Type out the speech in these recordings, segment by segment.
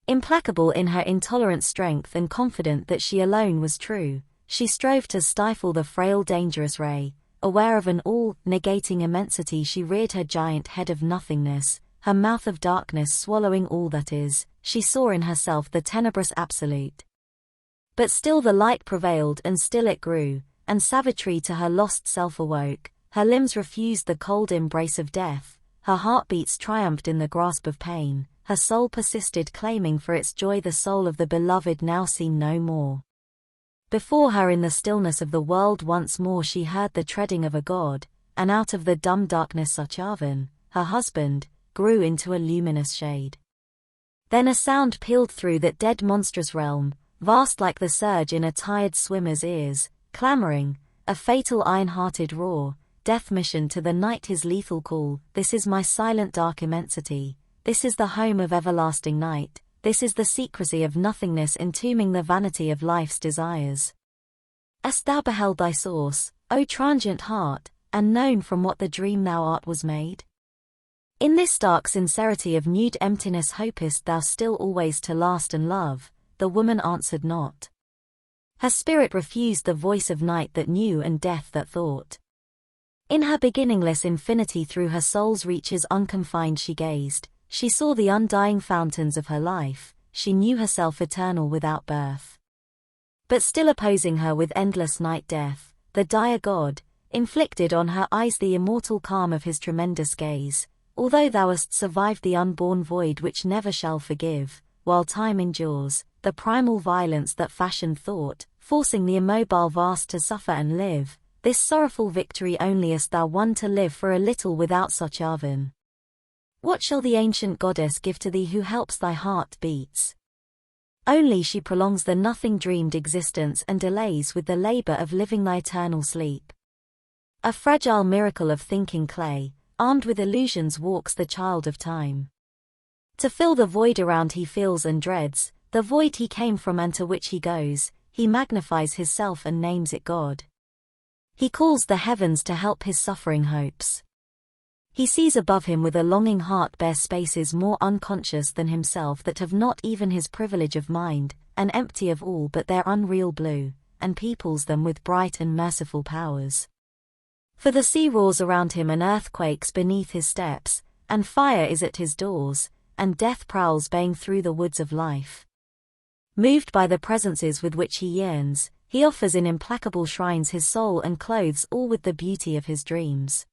Implacable in her intolerant strength and confident that she alone was true, she strove to stifle the frail dangerous ray. Aware of an all-negating immensity, she reared her giant head of nothingness, her mouth of darkness swallowing all that is. She saw in herself the tenebrous absolute. But still the light prevailed, and still it grew, and Savitri to her lost self awoke. Her limbs refused the cold embrace of death, her heartbeats triumphed in the grasp of pain, her soul persisted claiming for its joy the soul of the beloved now seen no more. Before her in the stillness of the world once more she heard the treading of a god, and out of the dumb darkness Aurobindo, her husband, grew into a luminous shade. Then a sound pealed through that dead monstrous realm, vast like the surge in a tired swimmer's ears, clamoring, a fatal iron-hearted roar, death mission to the night his lethal call. This is my silent dark immensity, this is the home of everlasting night, this is the secrecy of nothingness entombing the vanity of life's desires. Hast thou beheld thy source, O transient heart, and known from what the dream thou art was made? In this dark sincerity of nude emptiness hopest thou still always to last and love? The woman answered not. Her spirit refused the voice of night that knew and death that thought. In her beginningless infinity through her soul's reaches unconfined she gazed, she saw the undying fountains of her life, she knew herself eternal without birth. But still opposing her with endless night death, the dire god, inflicted on her eyes the immortal calm of his tremendous gaze. Although thou hast survived the unborn void which never shall forgive, while time endures, the primal violence that fashioned thought, forcing the immobile vast to suffer and live, this sorrowful victory only hast thou won to live for a little without such Aurobindo. What shall the ancient goddess give to thee who helps thy heart beats? Only she prolongs the nothing dreamed existence and delays with the labor of living thy eternal sleep. A fragile miracle of thinking clay, armed with illusions walks the child of time. To fill the void around he feels and dreads, the void he came from and to which he goes, he magnifies his self and names it God. He calls the heavens to help his suffering hopes. He sees above him with a longing heart bare spaces more unconscious than himself that have not even his privilege of mind, and empty of all but their unreal blue, and peoples them with bright and merciful powers. For the sea roars around him and earth quakes beneath his steps, and fire is at his doors, and death prowls baying through the woods of life. Moved by the presences with which he yearns, he offers in implacable shrines his soul and clothes all with the beauty of his dreams.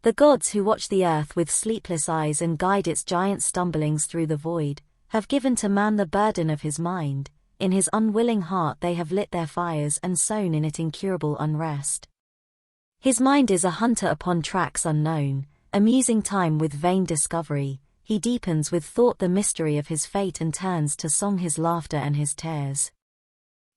The gods who watch the earth with sleepless eyes and guide its giant stumblings through the void, have given to man the burden of his mind, in his unwilling heart they have lit their fires and sown in it incurable unrest. His mind is a hunter upon tracks unknown, amusing time with vain discovery, he deepens with thought the mystery of his fate and turns to song his laughter and his tears.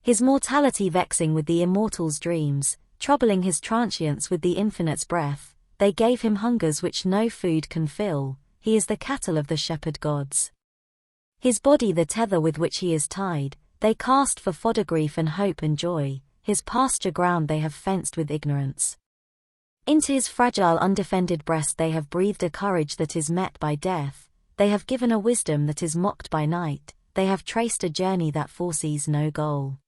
His mortality vexing with the immortal's dreams, troubling his transience with the infinite's breath, they gave him hungers which no food can fill, he is the cattle of the shepherd gods. His body the tether with which he is tied, they cast for fodder grief and hope and joy, his pasture ground they have fenced with ignorance. Into his fragile undefended breast they have breathed a courage that is met by death, they have given a wisdom that is mocked by night, they have traced a journey that foresees no goal.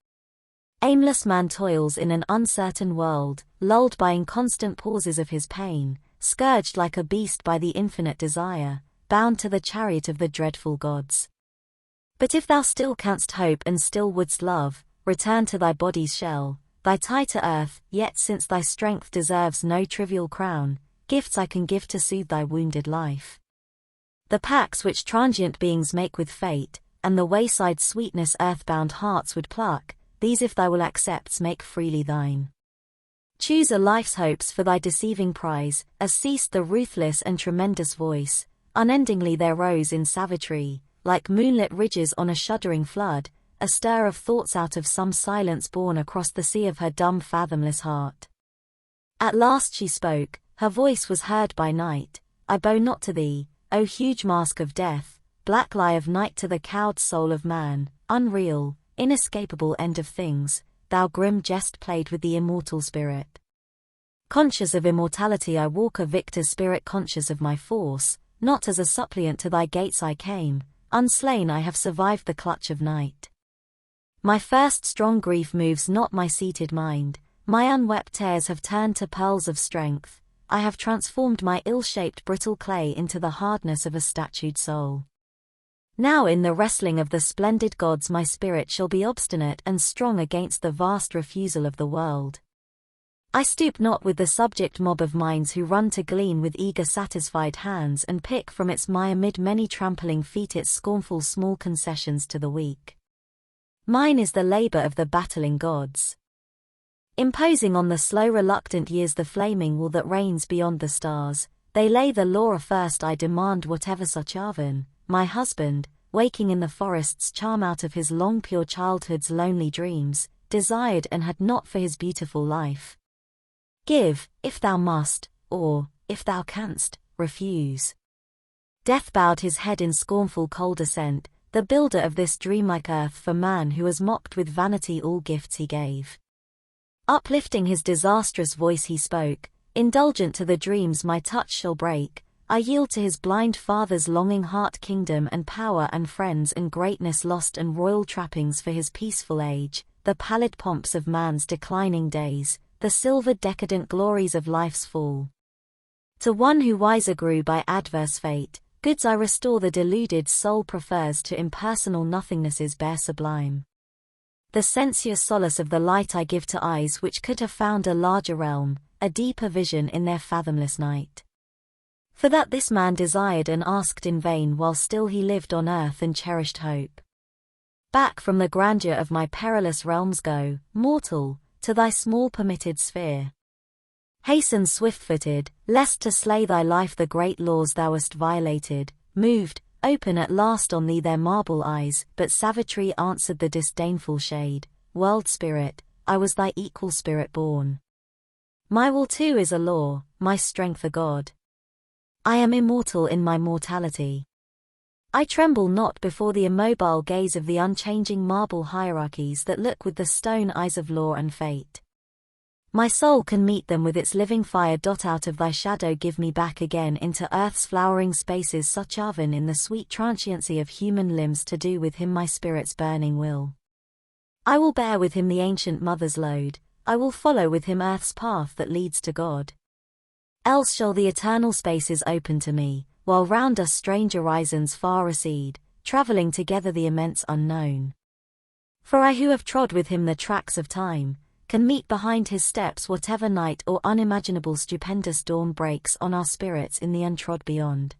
Aimless man toils in an uncertain world, lulled by inconstant pauses of his pain, scourged like a beast by the infinite desire, bound to the chariot of the dreadful gods. But if thou still canst hope and still wouldst love, return to thy body's shell, thy tie to earth, yet since thy strength deserves no trivial crown, gifts I can give to soothe thy wounded life. The pacts which transient beings make with fate, and the wayside sweetness earthbound hearts would pluck, these if thou will accept make freely thine. Choose a life's hopes for thy deceiving prize, as ceased the ruthless and tremendous voice, unendingly there rose in Savitri, like moonlit ridges on a shuddering flood, a stir of thoughts out of some silence born across the sea of her dumb fathomless heart. At last she spoke, her voice was heard by night, I bow not to thee, O huge mask of death, black lie of night to the cowed soul of man, unreal, inescapable end of things, thou grim jest played with the immortal spirit. Conscious of immortality I walk a victor's spirit conscious of my force, not as a suppliant to thy gates I came, unslain I have survived the clutch of night. My first strong grief moves not my seated mind, my unwept tears have turned to pearls of strength, I have transformed my ill-shaped brittle clay into the hardness of a statued soul. Now in the wrestling of the splendid gods my spirit shall be obstinate and strong against the vast refusal of the world. I stoop not with the subject mob of minds who run to glean with eager satisfied hands and pick from its mire amid many trampling feet its scornful small concessions to the weak. Mine is the labor of the battling gods. Imposing on the slow reluctant years the flaming will that reigns beyond the stars, they lay the law first I demand whatever such Arvin, my husband, waking in the forests charm out of his long pure childhood's lonely dreams, desired and had not for his beautiful life. Give, if thou must, or, if thou canst, refuse. Death bowed his head in scornful cold assent, the builder of this dreamlike earth for man who has mocked with vanity all gifts he gave. Uplifting his disastrous voice he spoke, indulgent to the dreams my touch shall break, I yield to his blind father's longing heart kingdom and power and friends and greatness lost and royal trappings for his peaceful age, the pallid pomps of man's declining days, the silvered decadent glories of life's fall. To one who wiser grew by adverse fate, goods I restore the deluded soul prefers to impersonal nothingnesses bare sublime. The sensuous solace of the light I give to eyes which could have found a larger realm, a deeper vision in their fathomless night. For that this man desired and asked in vain while still he lived on earth and cherished hope. Back from the grandeur of my perilous realms go, mortal, to thy small permitted sphere. Hasten swift-footed, lest to slay thy life the great laws thou hast violated, moved, open at last on thee their marble eyes, but Savitri answered the disdainful shade, world spirit, I was thy equal spirit born. My will too is a law, my strength a god. I am immortal in my mortality. I tremble not before the immobile gaze of the unchanging marble hierarchies that look with the stone eyes of law and fate. My soul can meet them with its living fire. Out of thy shadow give me back again into earth's flowering spaces such Arvin in the sweet transiency of human limbs to do with him my spirit's burning will. I will bear with him the ancient mother's load, I will follow with him earth's path that leads to God. Else shall the eternal spaces open to me, while round us strange horizons far recede, travelling together the immense unknown. For I who have trod with him the tracks of time, can meet behind his steps whatever night or unimaginable stupendous dawn breaks on our spirits in the untrod beyond.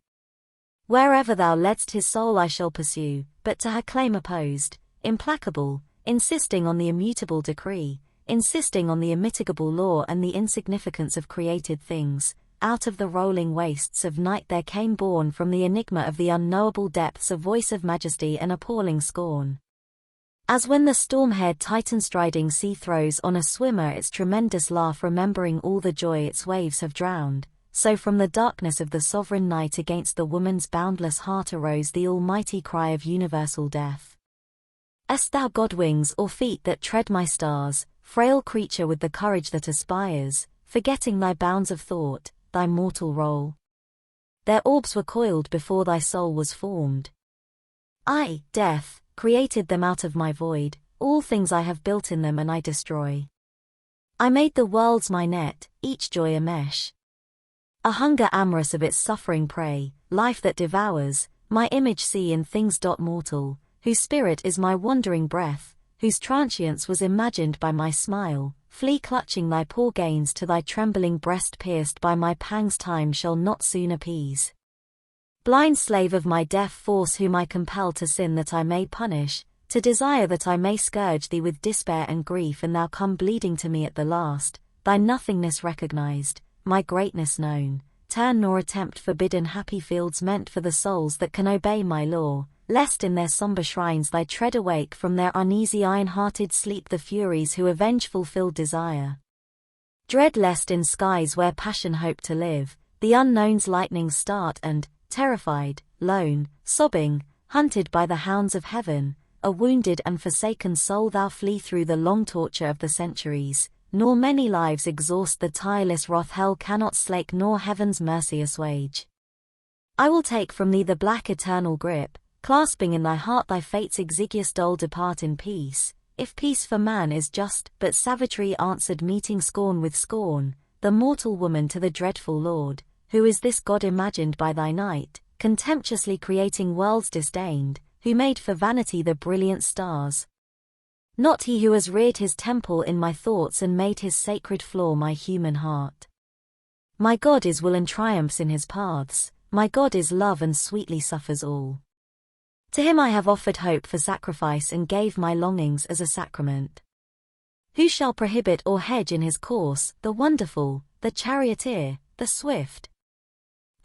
Wherever thou ledst his soul I shall pursue, but to her claim opposed, implacable, insisting on the immutable decree, insisting on the immitigable law and the insignificance of created things. Out of the rolling wastes of night there came born from the enigma of the unknowable depths a voice of majesty and appalling scorn. As when the storm-haired Titan-striding sea throws on a swimmer its tremendous laugh remembering all the joy its waves have drowned, so from the darkness of the sovereign night against the woman's boundless heart arose the almighty cry of universal death. Hast thou God wings or feet that tread my stars, frail creature with the courage that aspires, forgetting thy bounds of thought, thy mortal role? Their orbs were coiled before thy soul was formed. I, death, created them out of my void, all things I have built in them and I destroy. I made the worlds my net, each joy a mesh. A hunger amorous of its suffering prey, life that devours, my image see in things. Mortal, whose spirit is my wandering breath, whose transience was imagined by my smile, flee clutching thy poor gains to thy trembling breast pierced by my pangs time shall not soon appease. Blind slave of my deaf force whom I compel to sin that I may punish, to desire that I may scourge thee with despair and grief and thou come bleeding to me at the last, thy nothingness recognized, my greatness known, turn nor attempt forbidden happy fields meant for the souls that can obey my law, lest in their somber shrines thy tread awake from their uneasy iron-hearted sleep the furies who avenge fulfilled desire. Dread lest in skies where passion hope to live, the unknown's lightnings start and, terrified, lone, sobbing, hunted by the hounds of heaven, a wounded and forsaken soul thou flee through the long torture of the centuries, nor many lives exhaust the tireless wrath hell cannot slake nor heaven's mercy assuage. I will take from thee the black eternal grip, clasping in thy heart thy fate's exiguous dole, depart in peace, if peace for man is just. But Savitri answered, meeting scorn with scorn, the mortal woman to the dreadful Lord, who is this God imagined by thy night, contemptuously creating worlds disdained, who made for vanity the brilliant stars? Not he who has reared his temple in my thoughts and made his sacred floor my human heart. My God is will and triumphs in his paths, my God is love and sweetly suffers all. To him I have offered hope for sacrifice and gave my longings as a sacrament. Who shall prohibit or hedge in his course, the wonderful, the charioteer, the swift?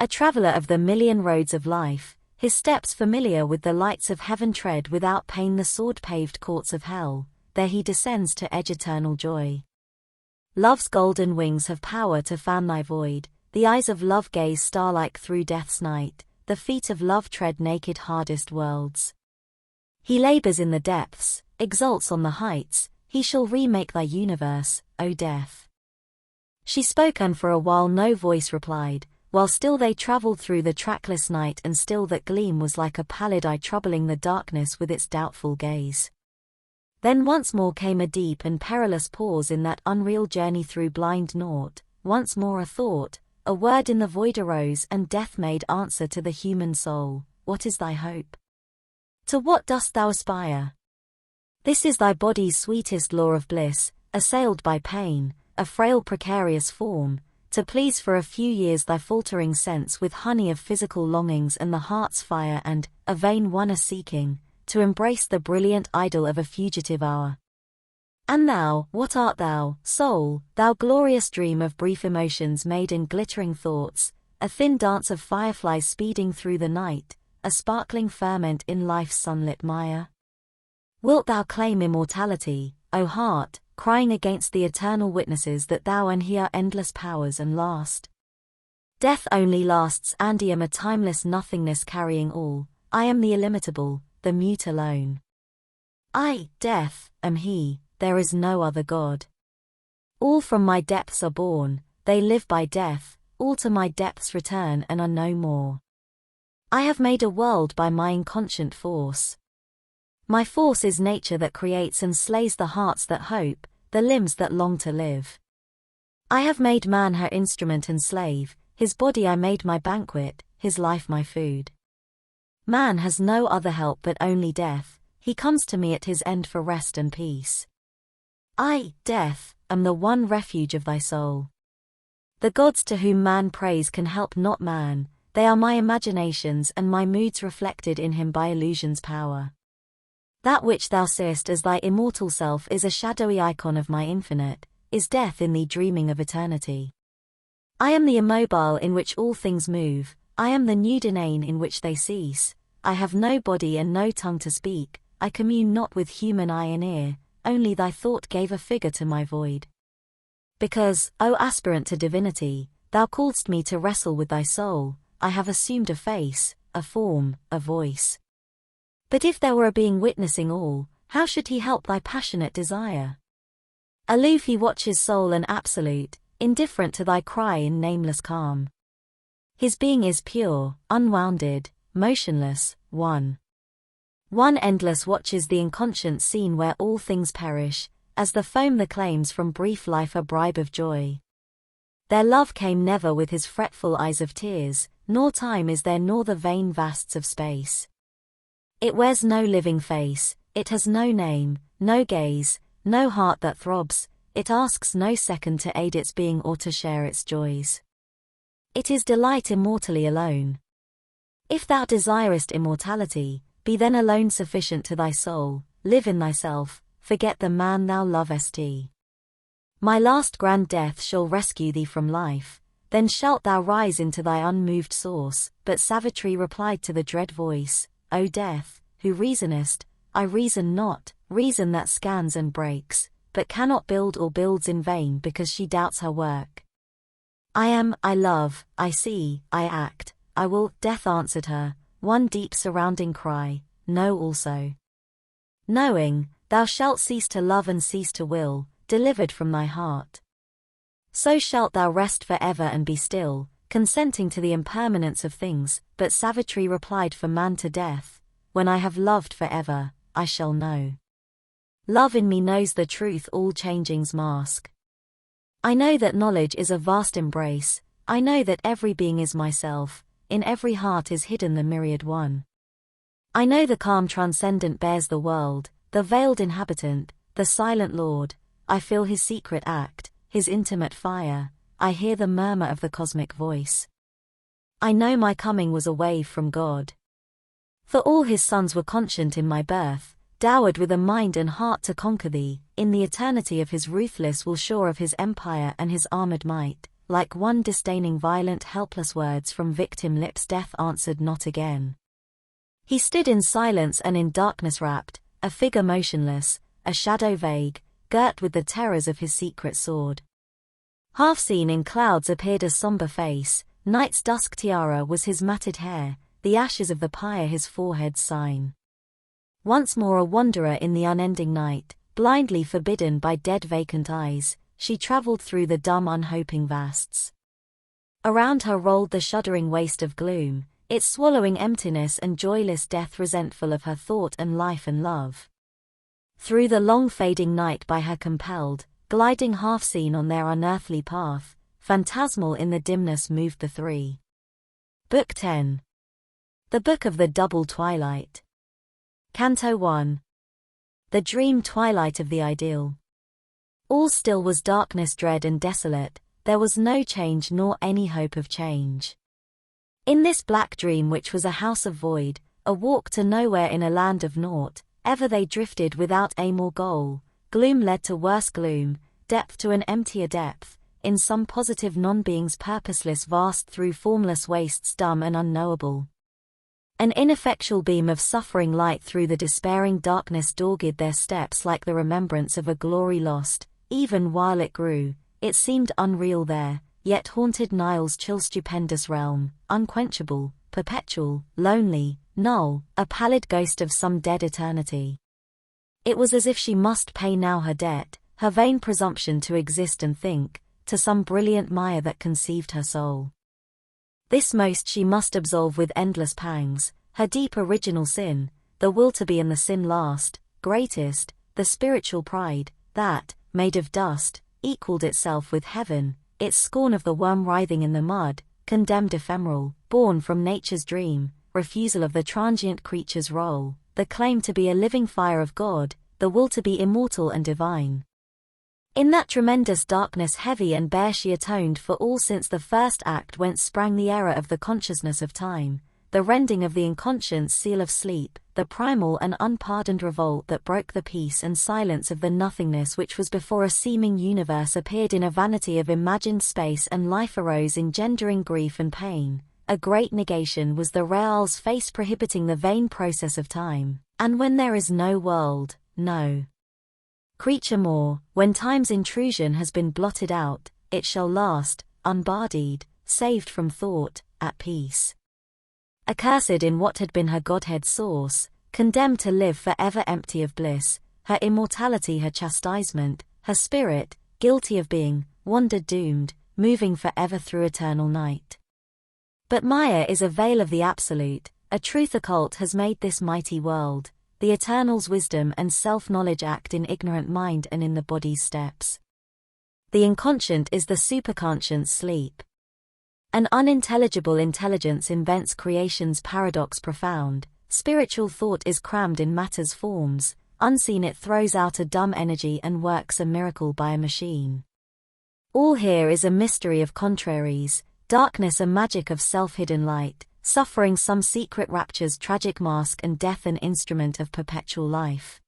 A traveller of the million roads of life, his steps familiar with the lights of heaven tread without pain the sword-paved courts of hell, there he descends to edge eternal joy. Love's golden wings have power to fan thy void, the eyes of love gaze starlike through death's night, the feet of love tread naked hardest worlds. He labours in the depths, exalts on the heights, he shall remake thy universe, O death. She spoke and for a while no voice replied, while still they travelled through the trackless night, and still that gleam was like a pallid eye troubling the darkness with its doubtful gaze. Then once more came a deep and perilous pause in that unreal journey through blind naught, once more a thought, a word in the void arose, and death made answer to the human soul, what is thy hope? To what dost thou aspire? This is thy body's sweetest law of bliss, assailed by pain, a frail precarious form, to please for a few years thy faltering sense with honey of physical longings and the heart's fire, and, a vain one a-seeking, to embrace the brilliant idol of a fugitive hour. And thou, what art thou, soul, thou glorious dream of brief emotions made in glittering thoughts, a thin dance of fireflies speeding through the night, a sparkling ferment in life's sunlit mire? Wilt thou claim immortality, O heart, crying against the eternal witnesses that thou and he are endless powers and last? Death only lasts, and I am a timeless nothingness carrying all, I am the illimitable, the mute alone. I, death, am he, there is no other God. All from my depths are born, they live by death, all to my depths return and are no more. I have made a world by my inconscient force. My force is nature that creates and slays the hearts that hope, the limbs that long to live. I have made man her instrument and slave, his body I made my banquet, his life my food. Man has no other help but only death, he comes to me at his end for rest and peace. I, death, am the one refuge of thy soul. The gods to whom man prays can help not man, they are my imaginations and my moods reflected in him by illusion's power. That which thou seest as thy immortal self is a shadowy icon of my infinite, is death in thee dreaming of eternity. I am the immobile in which all things move, I am the nude inane in which they cease, I have no body and no tongue to speak, I commune not with human eye and ear, only thy thought gave a figure to my void. Because, O aspirant to divinity, thou calledst me to wrestle with thy soul, I have assumed a face, a form, a voice. But if there were a being witnessing all, how should he help thy passionate desire? Aloof he watches soul and absolute, indifferent to thy cry in nameless calm. His being is pure, unwounded, motionless, one. One endless watches the inconscient scene where all things perish, as the foam that claims from brief life a bribe of joy. Their love came never with his fretful eyes of tears, nor time is there nor the vain vasts of space. It wears no living face, it has no name, no gaze, no heart that throbs, it asks no second to aid its being or to share its joys. It is delight immortally alone. If thou desirest immortality, be then alone sufficient to thy soul, live in thyself, forget the man thou lovest. My last grand death shall rescue thee from life, then shalt thou rise into thy unmoved source. But Savitri replied to the dread voice, O death, who reasonest, I reason not, reason that scans and breaks, but cannot build or builds in vain because she doubts her work. I am, I love, I see, I act, I will. Death answered her, one deep surrounding cry, know also. Knowing, thou shalt cease to love and cease to will, delivered from thy heart. So shalt thou rest for ever and be still, consenting to the impermanence of things. But Savitri replied, for man to death, when I have loved forever, I shall know. Love in me knows the truth all changings mask. I know that knowledge is a vast embrace, I know that every being is myself, in every heart is hidden the myriad one. I know the calm transcendent bears the world, the veiled inhabitant, the silent lord, I feel his secret act, his intimate fire, I hear the murmur of the cosmic voice. I know my coming was a wave from God. For all his sons were conscient in my birth, dowered with a mind and heart to conquer thee, in the eternity of his ruthless will sure of his empire and his armored might, like one disdaining violent helpless words from victim lips death answered not again. He stood in silence and in darkness wrapped, a figure motionless, a shadow vague, girt with the terrors of his secret sword. Half seen in clouds appeared a somber face, night's dusk tiara was his matted hair, the ashes of the pyre his forehead's sign. Once more a wanderer in the unending night, blindly forbidden by dead vacant eyes, she travelled through the dumb unhoping vasts. Around her rolled the shuddering waste of gloom, its swallowing emptiness and joyless death resentful of her thought and life and love. Through the long fading night by her compelled, gliding half seen on their unearthly path, phantasmal in the dimness moved the three. Book 10. The Book of the Double Twilight. Canto 1. The Dream Twilight of the Ideal. All still was darkness dread and desolate, there was no change nor any hope of change. In this black dream which was a house of void, a walk to nowhere in a land of naught, ever they drifted without aim or goal, gloom led to worse gloom, depth to an emptier depth, in some positive non-being's purposeless vast through formless wastes dumb and unknowable. An ineffectual beam of suffering light through the despairing darkness dogged their steps like the remembrance of a glory lost, even while it grew, it seemed unreal there, yet haunted Nile's chill stupendous realm, unquenchable, perpetual, lonely, null, a pallid ghost of some dead eternity. It was as if she must pay now her debt, her vain presumption to exist and think, to some brilliant Maya that conceived her soul. This most she must absolve with endless pangs, her deep original sin, the will to be and the sin last, greatest, the spiritual pride, that, made of dust, equaled itself with heaven, its scorn of the worm writhing in the mud, condemned ephemeral, born from nature's dream, refusal of the transient creature's role, the claim to be a living fire of God, the will to be immortal and divine. In that tremendous darkness heavy and bare she atoned for all since the first act whence sprang the error of the consciousness of time, the rending of the inconscience seal of sleep, the primal and unpardoned revolt that broke the peace and silence of the nothingness which was before a seeming universe appeared in a vanity of imagined space and life arose engendering grief and pain. A great negation was the real's face prohibiting the vain process of time, and when there is no world, no creature more, when time's intrusion has been blotted out, it shall last, unbodied, saved from thought, at peace. Accursed in what had been her Godhead's source, condemned to live forever empty of bliss, her immortality her chastisement, her spirit, guilty of being, wandered doomed, moving forever through eternal night. But Maya is a veil of the absolute, a truth occult has made this mighty world, the Eternal's wisdom and self-knowledge act in ignorant mind and in the body's steps. The inconscient is the superconscious sleep. An unintelligible intelligence invents creation's paradox profound, spiritual thought is crammed in matter's forms, unseen it throws out a dumb energy and works a miracle by a machine. All here is a mystery of contraries, darkness a magic of self-hidden light, suffering some secret rapture's tragic mask and death an instrument of perpetual life.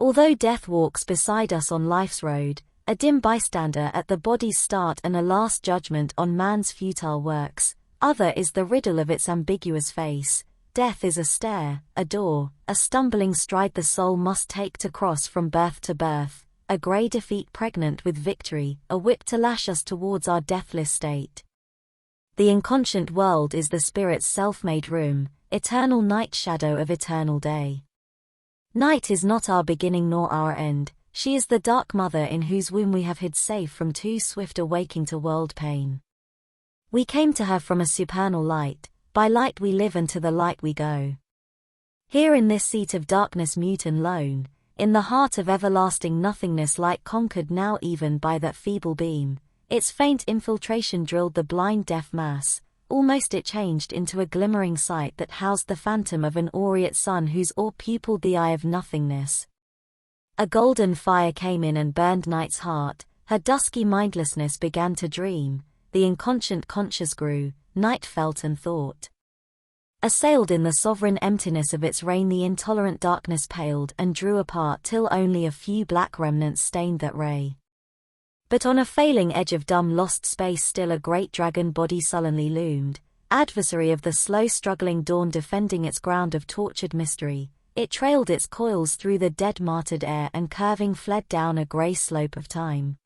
Although death walks beside us on life's road, a dim bystander at the body's start and a last judgment on man's futile works, other is the riddle of its ambiguous face. Death is a stair, a door, a stumbling stride the soul must take to cross from birth to birth, a grey defeat pregnant with victory, a whip to lash us towards our deathless state. The inconscient world is the spirit's self-made room, eternal night shadow of eternal day. Night is not our beginning nor our end, she is the dark mother in whose womb we have hid safe from too swift awaking to world pain. We came to her from a supernal light, by light we live and to the light we go. Here in this seat of darkness mute and lone, in the heart of everlasting nothingness, light conquered now even by that feeble beam, its faint infiltration drilled the blind deaf mass, almost it changed into a glimmering sight that housed the phantom of an aureate sun whose orb pupilled the eye of nothingness. A golden fire came in and burned night's heart, her dusky mindlessness began to dream, the inconscient conscious grew, night felt and thought. Assailed in the sovereign emptiness of its reign, the intolerant darkness paled and drew apart till only a few black remnants stained that ray. But on a failing edge of dumb lost space still a great dragon body sullenly loomed, adversary of the slow struggling dawn, defending its ground of tortured mystery. It trailed its coils through the dead martyred air and curving fled down a grey slope of time.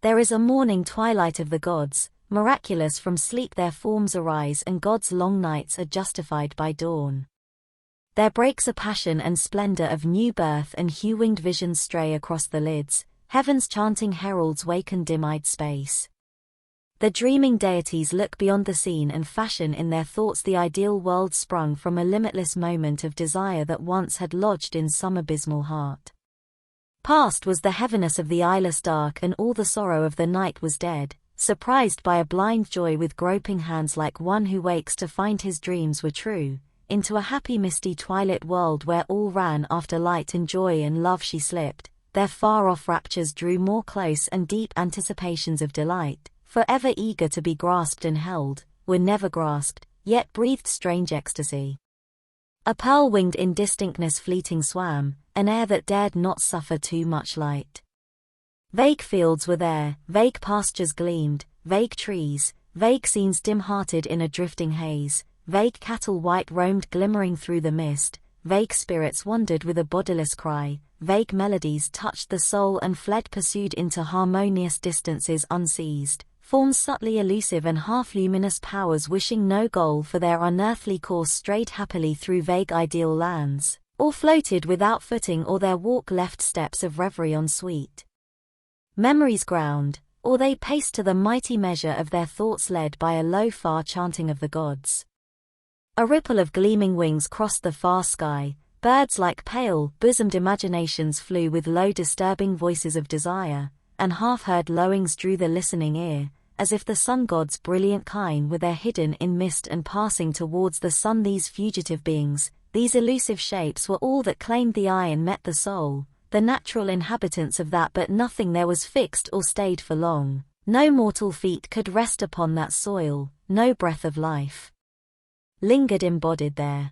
There is a morning twilight of the gods, miraculous from sleep their forms arise, and God's long nights are justified by dawn. There breaks a passion and splendor of new birth, and hue-winged visions stray across the lids, heaven's chanting heralds waken dim-eyed space. The dreaming deities look beyond the scene and fashion in their thoughts the ideal world sprung from a limitless moment of desire that once had lodged in some abysmal heart. Past was the heaviness of the eyeless dark, and all the sorrow of the night was dead, surprised by a blind joy with groping hands, like one who wakes to find his dreams were true. Into a happy misty twilight world where all ran after light and joy and love she slipped, their far-off raptures drew more close, and deep anticipations of delight, forever eager to be grasped and held, were never grasped, yet breathed strange ecstasy. A pearl-winged indistinctness fleeting swam, an air that dared not suffer too much light. Vague fields were there, vague pastures gleamed, vague trees, vague scenes dim-hearted in a drifting haze, vague cattle white roamed glimmering through the mist, vague spirits wandered with a bodiless cry, vague melodies touched the soul and fled pursued into harmonious distances unseized, forms subtly elusive and half-luminous powers wishing no goal for their unearthly course strayed happily through vague ideal lands, or floated without footing, or their walk left steps of reverie on sweet memory's ground, or they paced to the mighty measure of their thoughts led by a low far chanting of the gods. A ripple of gleaming wings crossed the far sky, birds like pale, bosomed imaginations flew with low disturbing voices of desire, and half-heard lowings drew the listening ear, as if the sun god's brilliant kine were there hidden in mist and passing towards the sun. These fugitive beings, these elusive shapes were all that claimed the eye and met the soul, the natural inhabitants of that, but nothing there was fixed or stayed for long, no mortal feet could rest upon that soil, no breath of life lingered embodied there.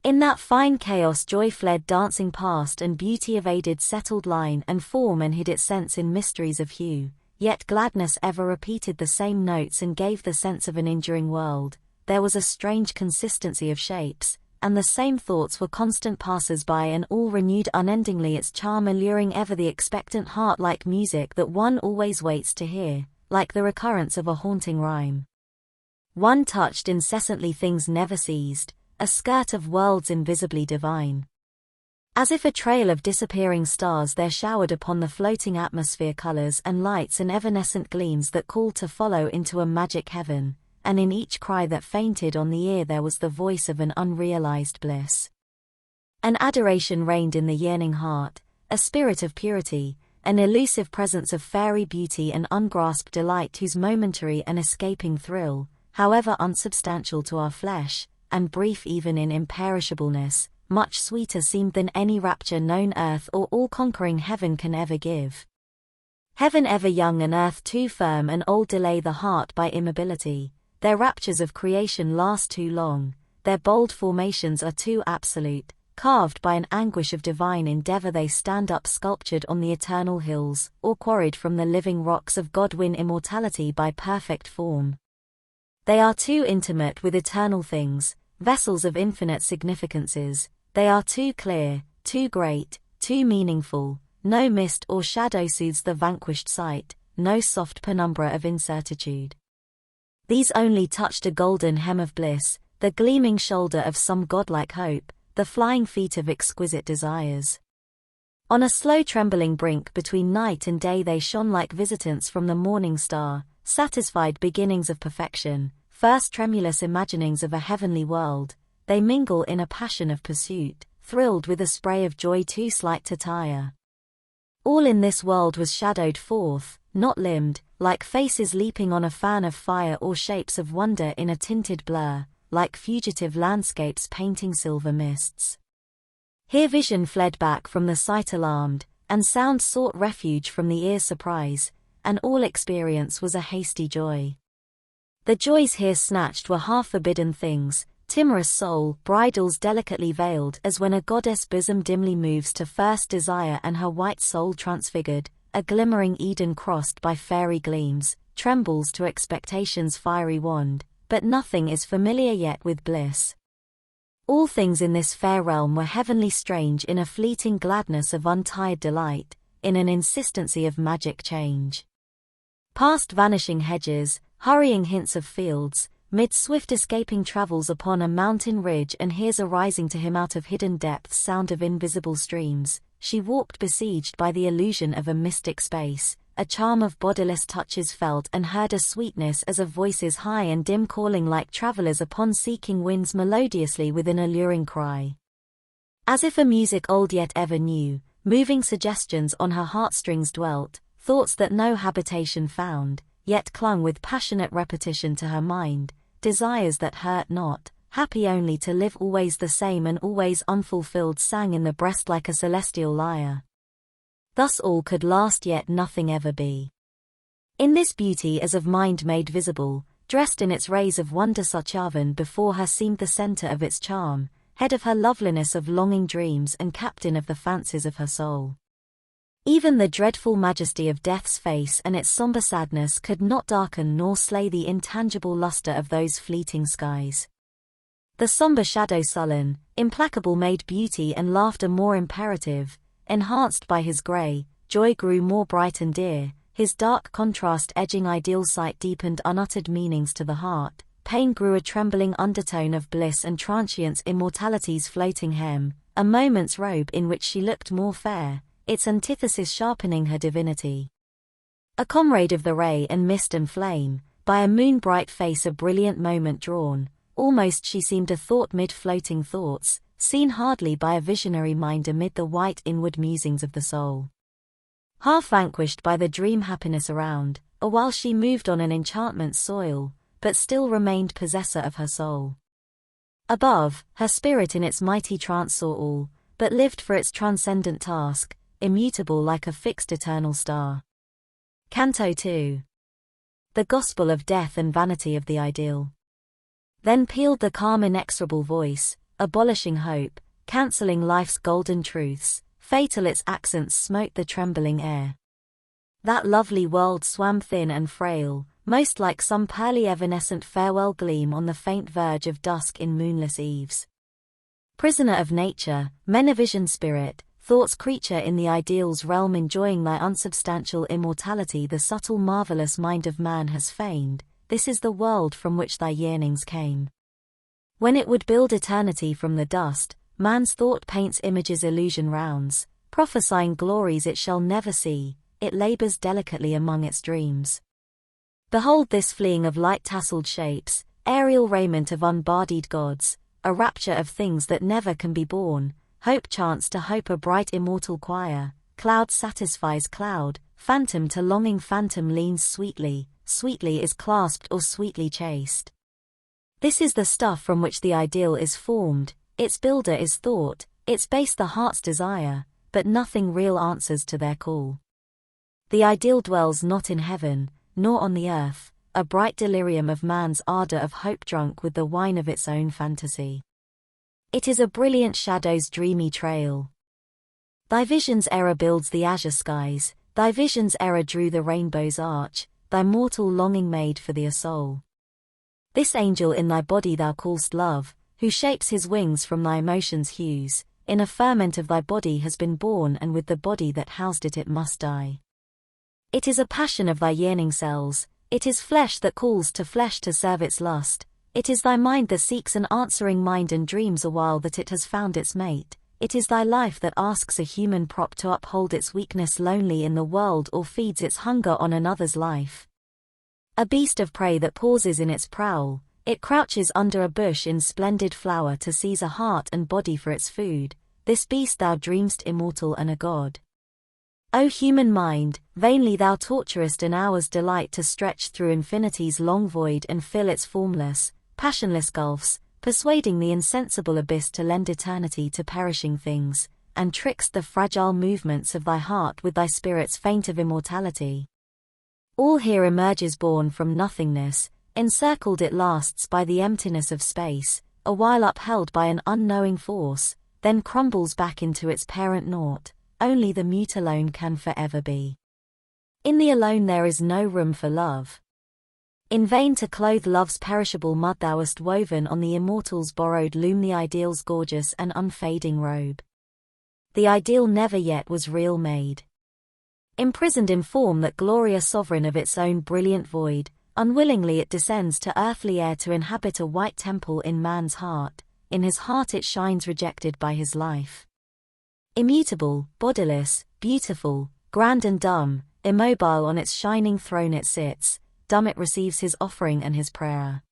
In that fine chaos joy fled dancing past, and beauty evaded settled line and form and hid its sense in mysteries of hue, yet gladness ever repeated the same notes and gave the sense of an enduring world. There was a strange consistency of shapes, and the same thoughts were constant passers-by, and all renewed unendingly its charm, alluring ever the expectant heart like music that one always waits to hear, like the recurrence of a haunting rhyme. One touched incessantly things never ceased, a skirt of worlds invisibly divine. As if a trail of disappearing stars there showered upon the floating atmosphere colors and lights and evanescent gleams that called to follow into a magic heaven, and in each cry that fainted on the ear there was the voice of an unrealized bliss. An adoration reigned in the yearning heart, a spirit of purity, an elusive presence of fairy beauty and ungrasped delight whose momentary and escaping thrill, however unsubstantial to our flesh, and brief even in imperishableness, much sweeter seemed than any rapture known earth or all-conquering heaven can ever give. Heaven ever young and earth too firm and old delay the heart by immobility, their raptures of creation last too long, their bold formations are too absolute, carved by an anguish of divine endeavor they stand up sculptured on the eternal hills, or quarried from the living rocks of God win immortality by perfect form. They are too intimate with eternal things, vessels of infinite significances, they are too clear, too great, too meaningful, no mist or shadow soothes the vanquished sight, no soft penumbra of incertitude. These only touched a golden hem of bliss, the gleaming shoulder of some godlike hope, the flying feet of exquisite desires. On a slow trembling brink between night and day they shone like visitants from the morning star, satisfied beginnings of perfection, first tremulous imaginings of a heavenly world. they mingle in a passion of pursuit, thrilled with a spray of joy too slight to tire. All in this world was shadowed forth, not limned, like faces leaping on a fan of fire or shapes of wonder in a tinted blur, like fugitive landscapes painting silver mists. Here vision fled back from the sight alarmed, and sound sought refuge from the ear's surprise, and all experience was a hasty joy. The joys here snatched were half-forbidden things, timorous soul, bridals delicately veiled as when a goddess bosom dimly moves to first desire and her white soul transfigured, a glimmering Eden crossed by fairy gleams, trembles to expectation's fiery wand, but nothing is familiar yet with bliss. All things in this fair realm were heavenly strange in a fleeting gladness of untired delight, in an insistency of magic change. Past vanishing hedges, hurrying hints of fields, mid swift escaping travels upon a mountain ridge and hears arising to him out of hidden depths sound of invisible streams, she walked besieged by the illusion of a mystic space, a charm of bodiless touches felt and heard a sweetness as of voices high and dim calling like travelers upon seeking winds melodiously with an alluring cry. As if a music old yet ever new, moving suggestions on her heartstrings dwelt, thoughts that no habitation found, yet clung with passionate repetition to her mind, desires that hurt not, happy only to live always the same and always unfulfilled sang in the breast like a celestial lyre. Thus all could last yet nothing ever be. In this beauty as of mind made visible, dressed in its rays of wonder Sachavan before her seemed the center of its charm, head of her loveliness of longing dreams and captain of the fancies of her soul. Even the dreadful majesty of death's face and its somber sadness could not darken nor slay the intangible luster of those fleeting skies. The somber shadow sullen, implacable made beauty and laughter more imperative, enhanced by his grey, joy grew more bright and dear, his dark contrast edging ideal sight deepened unuttered meanings to the heart, pain grew a trembling undertone of bliss and transience immortality's floating hem, a moment's robe in which she looked more fair, its antithesis sharpening her divinity. A comrade of the ray and mist and flame, by a moon-bright face a brilliant moment drawn, almost she seemed a thought mid floating thoughts, seen hardly by a visionary mind amid the white inward musings of the soul. Half vanquished by the dream happiness around, awhile she moved on an enchantment's soil, but still remained possessor of her soul. Above, her spirit in its mighty trance saw all, but lived for its transcendent task, immutable like a fixed eternal star. Canto 2. The Gospel of Death and Vanity of the Ideal. Then pealed the calm inexorable voice, abolishing hope, cancelling life's golden truths, fatal its accents smote the trembling air. That lovely world swam thin and frail, most like some pearly evanescent farewell gleam on the faint verge of dusk in moonless eves. Prisoner of nature, men-a-vision spirit, thought's creature in the ideal's realm enjoying thy unsubstantial immortality the subtle marvelous mind of man has feigned, this is the world from which thy yearnings came. When it would build eternity from the dust, man's thought paints images illusion rounds, prophesying glories it shall never see, it labors delicately among its dreams. Behold this fleeing of light-tasseled shapes, aerial raiment of unbodied gods, a rapture of things that never can be born, hope chants to hope a bright immortal choir, cloud satisfies cloud, phantom to longing phantom leans sweetly, sweetly is clasped or sweetly chased. This is the stuff from which the ideal is formed, its builder is thought, its base the heart's desire, but nothing real answers to their call. The ideal dwells not in heaven, nor on the earth, a bright delirium of man's ardor of hope drunk with the wine of its own fantasy. It is a brilliant shadow's dreamy trail. Thy vision's error builds the azure skies, thy vision's error drew the rainbow's arch, thy mortal longing made for thee a soul. This angel in thy body thou call'st love, who shapes his wings from thy emotions' hues, in a ferment of thy body has been born and with the body that housed it must die. It is a passion of thy yearning cells, it is flesh that calls to flesh to serve its lust, it is thy mind that seeks an answering mind and dreams awhile that it has found its mate, it is thy life that asks a human prop to uphold its weakness lonely in the world or feeds its hunger on another's life. A beast of prey that pauses in its prowl, It crouches under a bush in splendid flower to seize a heart and body for its food. This beast thou dream'st immortal and a god. O human mind, vainly thou torturest an hour's delight to stretch through infinity's long void and fill its formless, passionless gulfs, persuading the insensible abyss to lend eternity to perishing things, and trickst the fragile movements of thy heart with thy spirit's feint of immortality. All here emerges born from nothingness, encircled it lasts by the emptiness of space, a while upheld by an unknowing force, then crumbles back into its parent naught. Only the mute alone can forever be. In the alone there is no room for love. In vain to clothe love's perishable mud thou hast woven on the immortal's borrowed loom the ideal's gorgeous and unfading robe. The ideal never yet was real made. Imprisoned in form that glorious sovereign of its own brilliant void, unwillingly it descends to earthly air to inhabit a white temple in man's heart. In his heart it shines rejected by his life. Immutable, bodiless, beautiful, grand and dumb, immobile on its shining throne it sits, dumb it receives his offering and his prayer.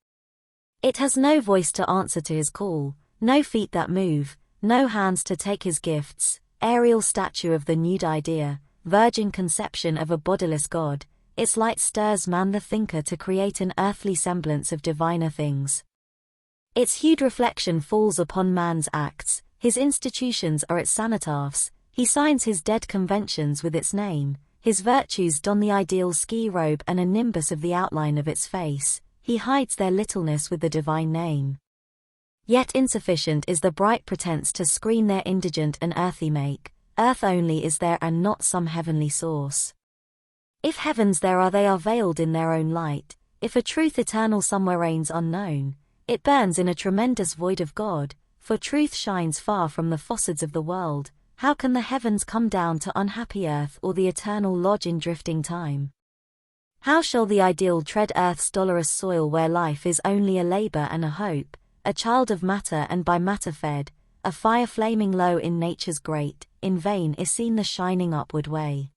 It has no voice to answer to his call, no feet that move, no hands to take his gifts, aerial statue of the nude idea, virgin conception of a bodiless God, its light stirs man the thinker to create an earthly semblance of diviner things. Its hued reflection falls upon man's acts, his institutions are its cenotaphs, he signs his dead conventions with its name, his virtues don the ideal's ski robe and a nimbus of the outline of its face, he hides their littleness with the divine name. Yet insufficient is the bright pretense to screen their indigent and earthy make, earth only is there and not some heavenly source. If heavens there are they are veiled in their own light, if a truth eternal somewhere reigns unknown, it burns in a tremendous void of God, for truth shines far from the facades of the world. How can the heavens come down to unhappy earth or the eternal lodge in drifting time? How shall the ideal tread earth's dolorous soil where life is only a labor and a hope, a child of matter and by matter fed, a fire flaming low in nature's grate, in vain is seen the shining upward way.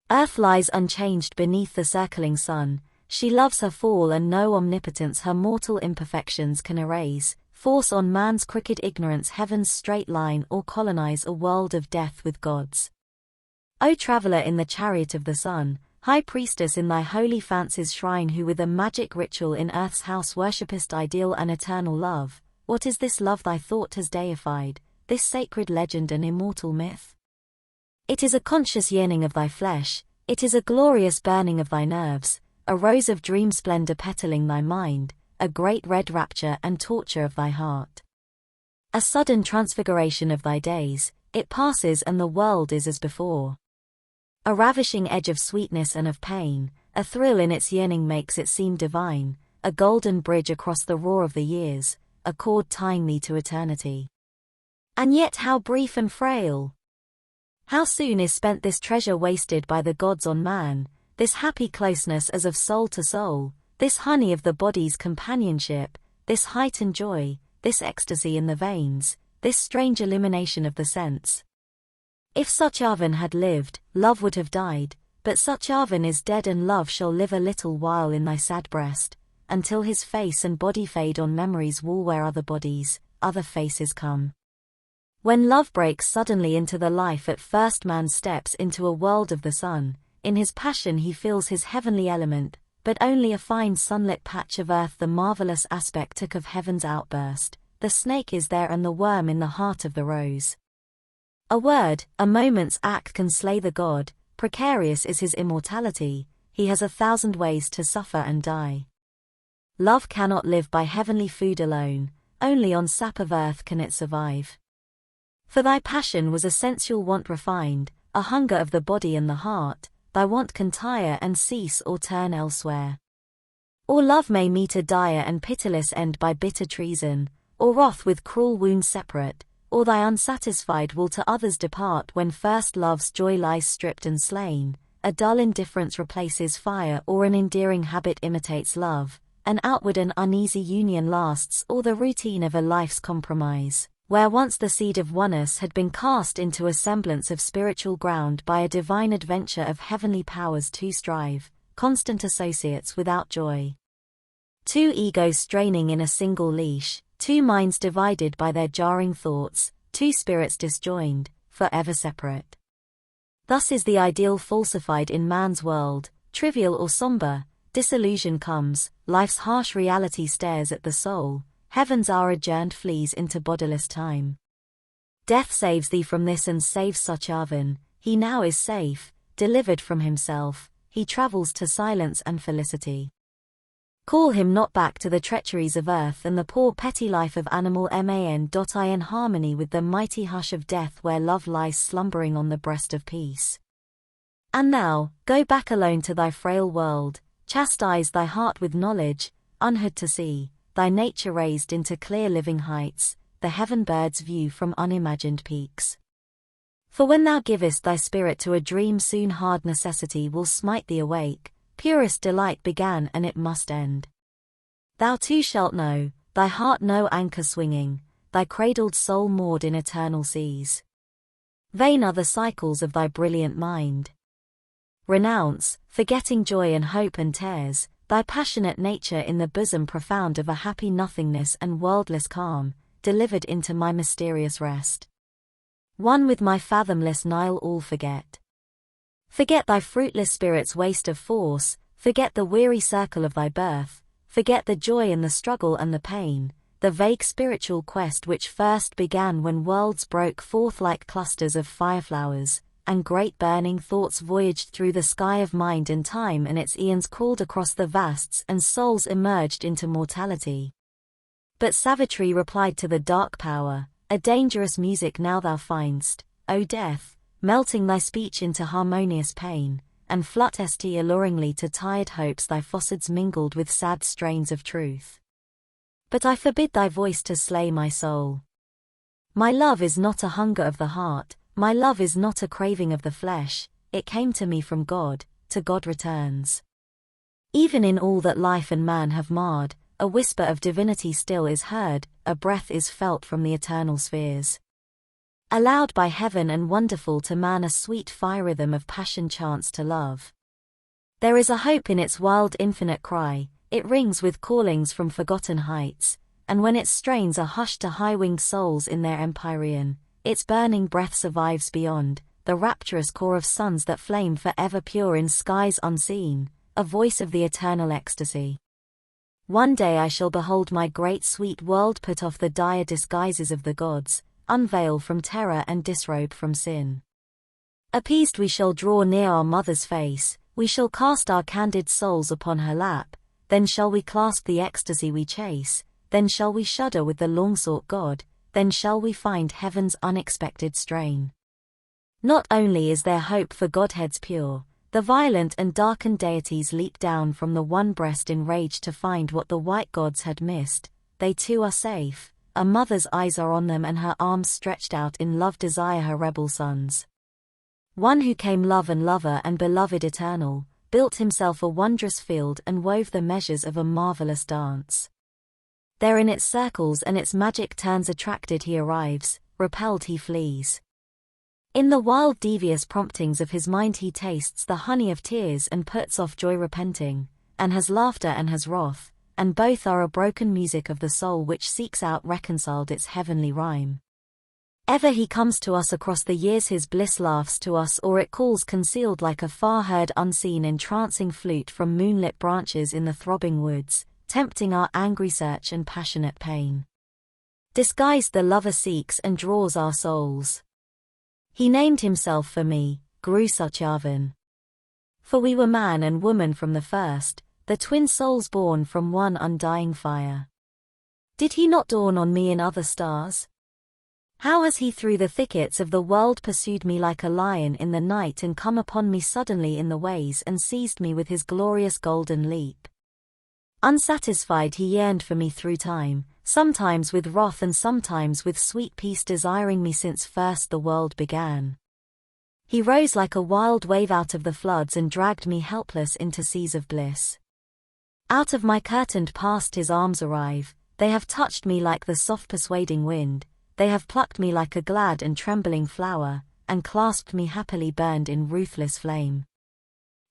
Earth lies unchanged beneath the circling sun, she loves her fall and no omnipotence her mortal imperfections can erase, force on man's crooked ignorance heaven's straight line or colonize a world of death with gods. O traveler in the chariot of the sun, high priestess in thy holy fancy's shrine who with a magic ritual in earth's house worshipest ideal and eternal love, what is this love thy thought has deified, this sacred legend and immortal myth? It is a conscious yearning of thy flesh, it is a glorious burning of thy nerves, a rose of dream splendor petaling thy mind, a great red rapture and torture of thy heart. A sudden transfiguration of thy days, it passes and the world is as before. A ravishing edge of sweetness and of pain, a thrill in its yearning makes it seem divine, a golden bridge across the roar of the years, a cord tying thee to eternity. And yet how brief and frail! How soon is spent this treasure wasted by the gods on man, this happy closeness as of soul to soul, this honey of the body's companionship, this heightened joy, this ecstasy in the veins, this strange illumination of the sense. If such Arvan had lived, love would have died, but such Arvan is dead and love shall live a little while in thy sad breast, until his face and body fade on memory's wall where other bodies, other faces come. When love breaks suddenly into the life at first man steps into a world of the sun, in his passion he feels his heavenly element, but only a fine sunlit patch of earth the marvelous aspect took of heaven's outburst, the snake is there and the worm in the heart of the rose. A word, a moment's act can slay the god, precarious is his immortality, he has 1,000 ways to suffer and die. Love cannot live by heavenly food alone, only on sap of earth can it survive. For thy passion was a sensual want refined, a hunger of the body and the heart, thy want can tire and cease or turn elsewhere. Or love may meet a dire and pitiless end by bitter treason, or wrath with cruel wounds separate, or thy unsatisfied will to others depart when first love's joy lies stripped and slain, a dull indifference replaces fire or an endearing habit imitates love, an outward and uneasy union lasts or the routine of a life's compromise, where once the seed of oneness had been cast into a semblance of spiritual ground by a divine adventure of heavenly powers to strive, constant associates without joy. Two egos straining in a single leash, two minds divided by their jarring thoughts, two spirits disjoined, forever separate. Thus is the ideal falsified in man's world, trivial or somber, disillusion comes, life's harsh reality stares at the soul, heaven's hour adjourned flees into bodiless time. Death saves thee from this and saves Satyavin, he now is safe, delivered from himself, he travels to silence and felicity. Call him not back to the treacheries of earth and the poor petty life of animal man. In harmony with the mighty hush of death where love lies slumbering on the breast of peace. And now, go back alone to thy frail world, chastise thy heart with knowledge, unhood to see, thy nature raised into clear living heights, the heaven bird's view from unimagined peaks. For when thou givest thy spirit to a dream soon hard necessity will smite thee awake, purest delight began and it must end. Thou too shalt know, thy heart no anchor swinging, thy cradled soul moored in eternal seas. Vain are the cycles of thy brilliant mind. Renounce, forgetting joy and hope and tears, thy passionate nature in the bosom profound of a happy nothingness and worldless calm, delivered into my mysterious rest. One with my fathomless Nile all forget. Forget thy fruitless spirit's waste of force, forget the weary circle of thy birth, forget the joy and the struggle and the pain, the vague spiritual quest which first began when worlds broke forth like clusters of fireflowers, and great burning thoughts voyaged through the sky of mind and time and its eons crawled across the vasts and souls emerged into mortality. But Savitri replied to the dark power, a dangerous music now thou find'st, O death, melting thy speech into harmonious pain, and fluttest alluringly to tired hopes thy facades mingled with sad strains of truth. But I forbid thy voice to slay my soul. My love is not a hunger of the heart, my love is not a craving of the flesh, it came to me from God, to God returns. Even in all that life and man have marred, a whisper of divinity still is heard, a breath is felt from the eternal spheres. Allowed by heaven and wonderful to man a sweet fire rhythm of passion chants to love. There is a hope in its wild infinite cry, it rings with callings from forgotten heights, and when its strains are hushed to high-winged souls in their empyrean, its burning breath survives beyond, the rapturous core of suns that flame forever pure in skies unseen, a voice of the eternal ecstasy. One day I shall behold my great sweet world put off the dire disguises of the gods, unveil from terror and disrobe from sin. Appeased we shall draw near our mother's face, we shall cast our candid souls upon her lap, then shall we clasp the ecstasy we chase, then shall we shudder with the long-sought God, then shall we find heaven's unexpected strain. Not only is there hope for Godheads pure, the violent and darkened deities leap down from the one breast in rage to find what the white gods had missed, they too are safe, a mother's eyes are on them and her arms stretched out in love desire her rebel sons. One who came love and lover and beloved eternal, built himself a wondrous field and wove the measures of a marvelous dance. There in its circles and its magic turns attracted he arrives, repelled he flees. In the wild devious promptings of his mind he tastes the honey of tears and puts off joy repenting, and has laughter and has wrath, and both are a broken music of the soul which seeks out reconciled its heavenly rhyme. Ever he comes to us across the years his bliss laughs to us or it calls concealed like a far-heard unseen entrancing flute from moonlit branches in the throbbing woods, tempting our angry search and passionate pain. Disguised the lover seeks and draws our souls. He named himself for me, Guru Satyavin. For we were man and woman from the first, the twin souls born from one undying fire. Did he not dawn on me in other stars? How has he through the thickets of the world pursued me like a lion in the night and come upon me suddenly in the ways and seized me with his glorious golden leap? Unsatisfied he yearned for me through time, sometimes with wrath and sometimes with sweet peace desiring me since first the world began. He rose like a wild wave out of the floods and dragged me helpless into seas of bliss. Out of my curtained past his arms arrive, they have touched me like the soft persuading wind, they have plucked me like a glad and trembling flower, and clasped me happily burned in ruthless flame.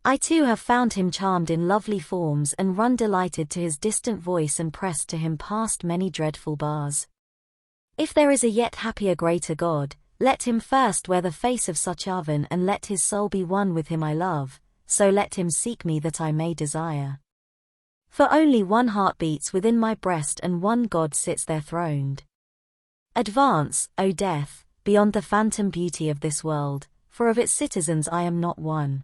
I too have found him charmed in lovely forms and run delighted to his distant voice and pressed to him past many dreadful bars. If there is a yet happier greater God, let him first wear the face of such oven and let his soul be one with him I love, so let him seek me that I may desire. For only one heart beats within my breast and one God sits there throned. Advance, O death, beyond the phantom beauty of this world, for of its citizens I am not one.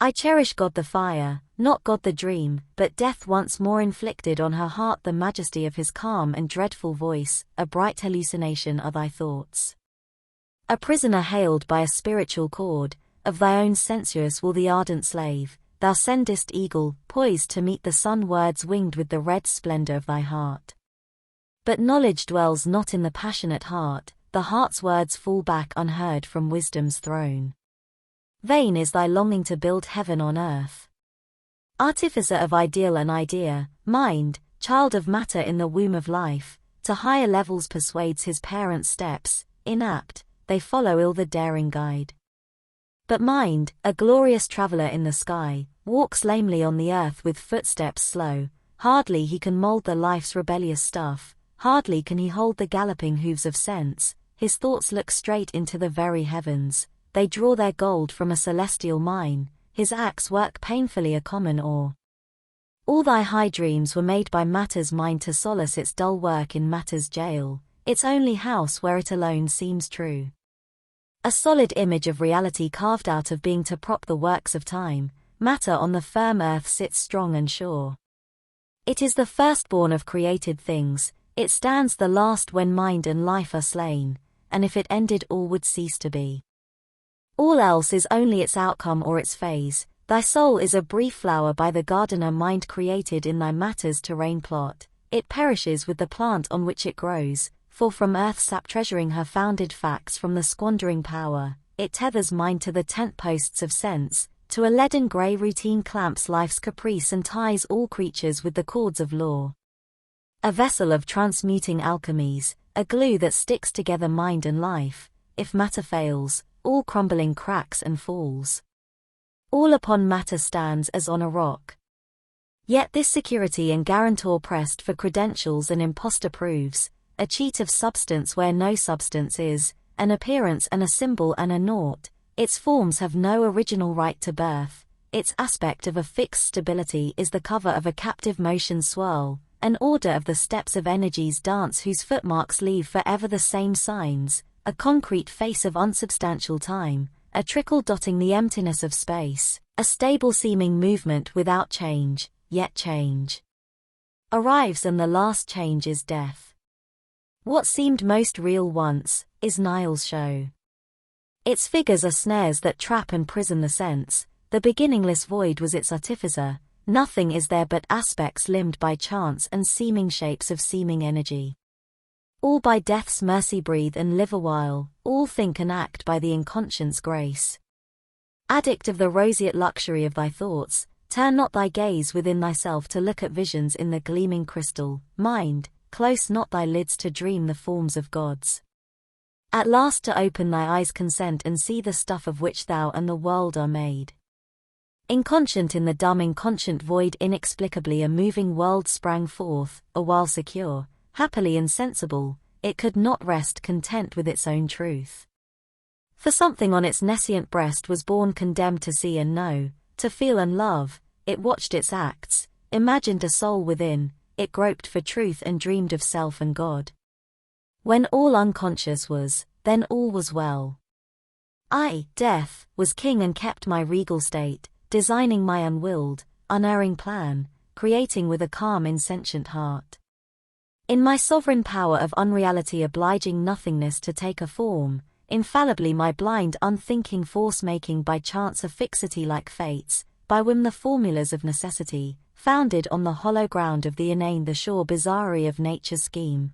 I cherish God the fire, not God the dream, but death once more inflicted on her heart the majesty of his calm and dreadful voice, a bright hallucination are thy thoughts. A prisoner hailed by a spiritual cord, of thy own sensuous will the ardent slave, thou sendest eagle, poised to meet the sun words winged with the red splendor of thy heart. But knowledge dwells not in the passionate heart, the heart's words fall back unheard from wisdom's throne. Vain is thy longing to build heaven on earth. Artificer of ideal and idea, mind, child of matter in the womb of life, to higher levels persuades his parents' steps, inapt, they follow ill the daring guide. But mind, a glorious traveler in the sky, walks lamely on the earth with footsteps slow, hardly he can mold the life's rebellious stuff, hardly can he hold the galloping hooves of sense, his thoughts look straight into the very heavens, they draw their gold from a celestial mine, his acts work painfully a common ore. All thy high dreams were made by matter's mind to solace its dull work in matter's jail, its only house where it alone seems true. A solid image of reality carved out of being to prop the works of time, matter on the firm earth sits strong and sure. It is the firstborn of created things, it stands the last when mind and life are slain, and if it ended all would cease to be. All else is only its outcome or its phase, thy soul is a brief flower by the gardener mind created in thy matter's terrain plot, it perishes with the plant on which it grows, for from earth sap treasuring her founded facts from the squandering power, it tethers mind to the tent posts of sense, to a leaden grey routine clamps life's caprice and ties all creatures with the cords of law. A vessel of transmuting alchemies, a glue that sticks together mind and life, if matter fails, all crumbling cracks and falls. All upon matter stands as on a rock. Yet this security and guarantor pressed for credentials and impostor proves, a cheat of substance where no substance is, an appearance and a symbol and a naught, its forms have no original right to birth, its aspect of a fixed stability is the cover of a captive motion swirl, an order of the steps of energy's dance whose footmarks leave forever the same signs, a concrete face of unsubstantial time, a trickle dotting the emptiness of space, a stable seeming movement without change, yet change arrives and the last change is death. What seemed most real once, is Nile's show. Its figures are snares that trap and prison the sense, the beginningless void was its artificer, nothing is there but aspects limned by chance and seeming shapes of seeming energy. All by death's mercy breathe and live a while, all think and act by the inconscient's grace. Addict of the roseate luxury of thy thoughts, turn not thy gaze within thyself to look at visions in the gleaming crystal, mind, close not thy lids to dream the forms of gods. At last to open thy eyes consent and see the stuff of which thou and the world are made. Inconscient in the dumb inconscient void inexplicably a moving world sprang forth, a while secure, happily insensible, it could not rest content with its own truth. For something on its nescient breast was born condemned to see and know, to feel and love, it watched its acts, imagined a soul within, it groped for truth and dreamed of self and God. When all unconscious was, then all was well. I, death, was king and kept my regal state, designing my unwilled, unerring plan, creating with a calm insentient heart. In my sovereign power of unreality obliging nothingness to take a form, infallibly my blind unthinking force making by chance a fixity like fates, by whim the formulas of necessity, founded on the hollow ground of the inane the sure bizarrerie of nature's scheme.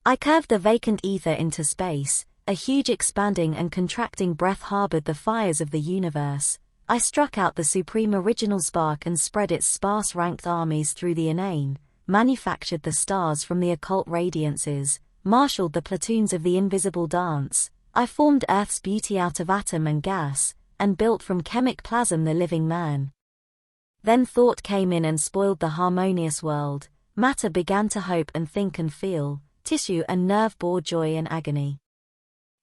I curved the vacant ether into space, a huge expanding and contracting breath harbored the fires of the universe, I struck out the supreme original spark and spread its sparse ranked armies through the inane, manufactured the stars from the occult radiances, marshaled the platoons of the invisible dance, I formed Earth's beauty out of atom and gas, and built from chemic plasm the living man. Then thought came in and spoiled the harmonious world. Matter began to hope and think and feel, tissue and nerve bore joy and agony.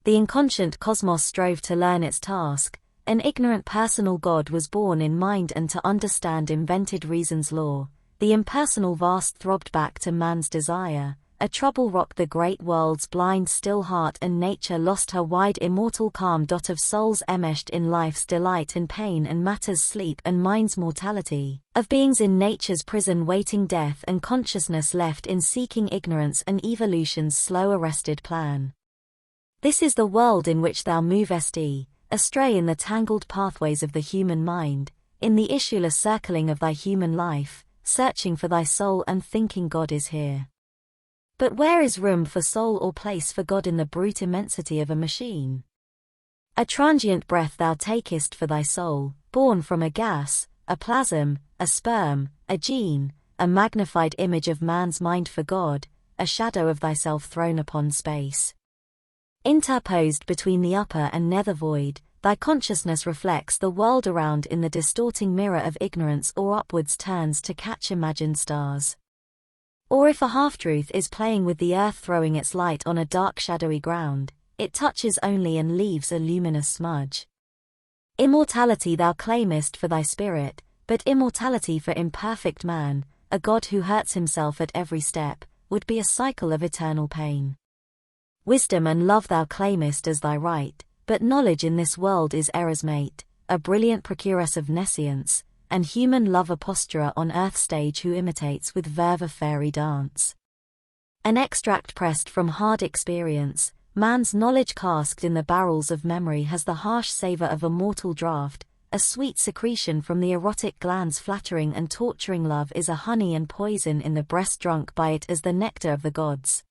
The inconscient cosmos strove to learn its task, an ignorant personal God was born in mind and to understand invented reason's law, the impersonal vast throbbed back to man's desire, a trouble rocked the great world's blind still heart and nature lost her wide immortal calm. Of souls enmeshed in life's delight and pain and matter's sleep and mind's mortality, of beings in nature's prison waiting death and consciousness left in seeking ignorance and evolution's slow arrested plan. This is the world in which thou movest, astray in the tangled pathways of the human mind, in the issueless circling of thy human life, searching for thy soul and thinking God is here. But where is room for soul or place for God in the brute immensity of a machine? A transient breath thou takest for thy soul, born from a gas, a plasm, a sperm, a gene, a magnified image of man's mind for God, a shadow of thyself thrown upon space. Interposed between the upper and nether void, thy consciousness reflects the world around in the distorting mirror of ignorance or upwards turns to catch imagined stars. Or if a half-truth is playing with the earth throwing its light on a dark shadowy ground, it touches only and leaves a luminous smudge. Immortality thou claimest for thy spirit, but immortality for imperfect man, a God who hurts himself at every step, would be a cycle of eternal pain. Wisdom and love thou claimest as thy right, but knowledge in this world is error's mate, a brilliant procuress of nescience, and human love a posturer on earth's stage who imitates with verve a fairy dance. An extract pressed from hard experience, man's knowledge casked in the barrels of memory has the harsh savor of a mortal draught, a sweet secretion from the erotic glands flattering and torturing love is a honey and poison in the breast drunk by it as the nectar of the gods.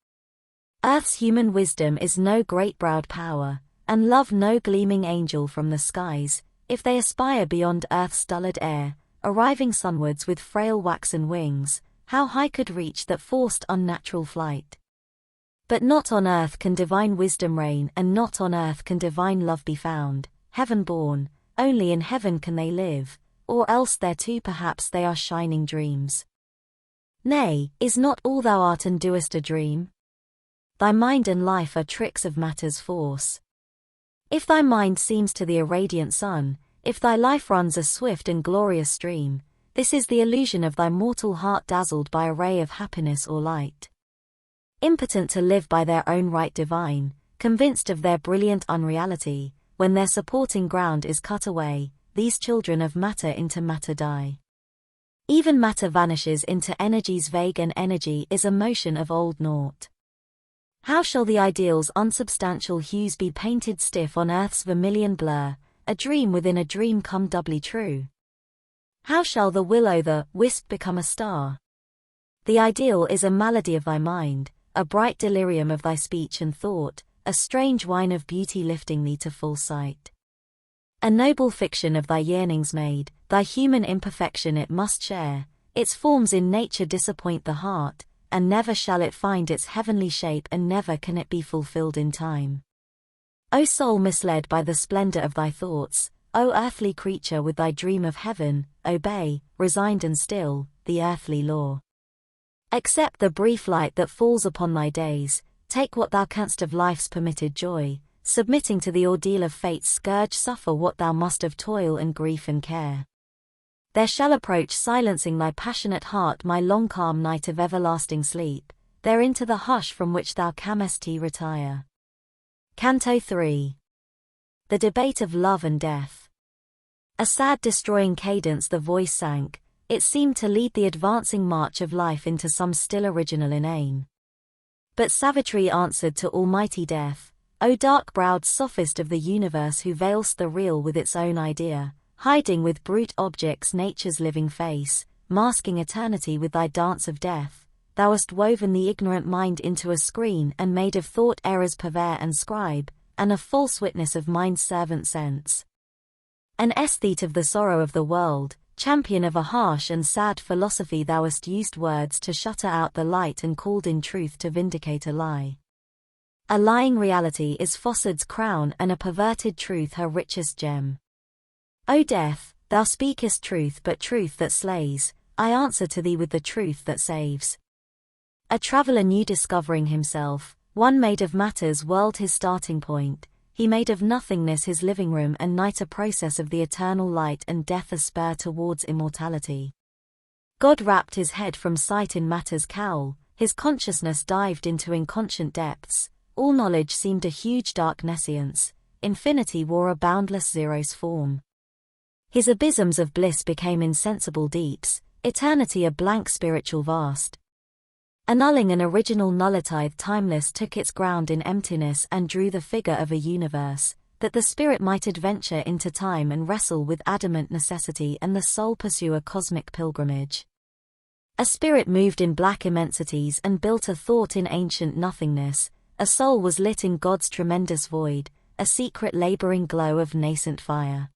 Earth's human wisdom is no great-browed power, and love no gleaming angel from the skies, if they aspire beyond earth's dullard air, arriving sunwards with frail waxen wings, how high could reach that forced unnatural flight? But not on earth can divine wisdom reign, and not on earth can divine love be found, heaven-born, only in heaven can they live, or else thereto perhaps they are shining dreams. Nay, is not all thou art and doest a dream? Thy mind and life are tricks of matter's force. If thy mind seems to thee a radiant sun, if thy life runs a swift and glorious stream, this is the illusion of thy mortal heart dazzled by a ray of happiness or light. Impotent to live by their own right divine, convinced of their brilliant unreality, when their supporting ground is cut away, these children of matter into matter die. Even matter vanishes into energy's vague, and energy is a motion of old naught. How shall the ideal's unsubstantial hues be painted stiff on earth's vermilion blur, a dream within a dream come doubly true? How shall the will-o'-the-wisp become a star? The ideal is a malady of thy mind, a bright delirium of thy speech and thought, a strange wine of beauty lifting thee to full sight. A noble fiction of thy yearnings made, thy human imperfection it must share, its forms in nature disappoint the heart, and never shall it find its heavenly shape and never can it be fulfilled in time. O soul misled by the splendor of thy thoughts, O earthly creature with thy dream of heaven, obey, resigned and still, the earthly law. Accept the brief light that falls upon thy days, take what thou canst of life's permitted joy, submitting to the ordeal of fate's scourge suffer what thou must of toil and grief and care. There shall approach silencing thy passionate heart my long calm night of everlasting sleep, there into the hush from which thou camest retire. Canto 3. The debate of love and death. A sad destroying cadence the voice sank, it seemed to lead the advancing march of life into some still original inane. But Savitri answered to almighty death, O dark-browed sophist of the universe who veilst the real with its own idea, hiding with brute objects nature's living face, masking eternity with thy dance of death, thou hast woven the ignorant mind into a screen and made of thought errors purveyor and scribe, and a false witness of mind's servant sense. An aesthete of the sorrow of the world, champion of a harsh and sad philosophy, thou hast used words to shutter out the light and called in truth to vindicate a lie. A lying reality is falsehood's crown and a perverted truth her richest gem. O death, thou speakest truth but truth that slays, I answer to thee with the truth that saves. A traveller new discovering himself, one made of matter's world his starting point, he made of nothingness his living room and night a process of the eternal light and death a spur towards immortality. God wrapped his head from sight in matter's cowl, his consciousness dived into inconscient depths, all knowledge seemed a huge dark nescience, infinity wore a boundless zero's form. His abysms of bliss became insensible deeps, eternity a blank spiritual vast. Annulling an original nullity timeless took its ground in emptiness and drew the figure of a universe, that the spirit might adventure into time and wrestle with adamant necessity and the soul pursue a cosmic pilgrimage. A spirit moved in black immensities and built a thought in ancient nothingness, a soul was lit in God's tremendous void, a secret laboring glow of nascent fire.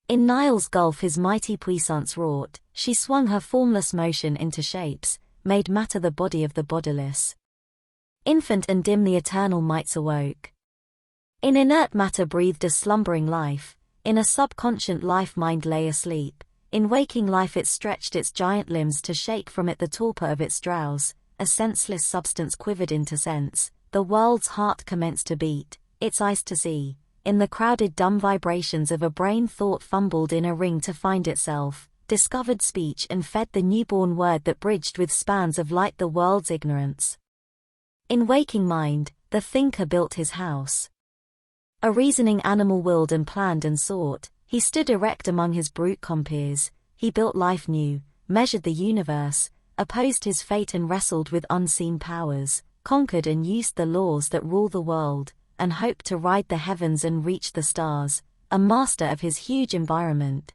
In Nile's gulf his mighty puissance wrought, she swung her formless motion into shapes, made matter the body of the bodiless. Infant and dim the eternal mights awoke. In inert matter breathed a slumbering life, in a subconscient life mind lay asleep, in waking life it stretched its giant limbs to shake from it the torpor of its drowse, a senseless substance quivered into sense, the world's heart commenced to beat, its eyes to see, in the crowded dumb vibrations of a brain thought fumbled in a ring to find itself, discovered speech and fed the newborn word that bridged with spans of light the world's ignorance. In waking mind, the thinker built his house. A reasoning animal willed and planned and sought, he stood erect among his brute compeers, he built life new, measured the universe, opposed his fate and wrestled with unseen powers, conquered and used the laws that rule the world, and hoped to ride the heavens and reach the stars, a master of his huge environment.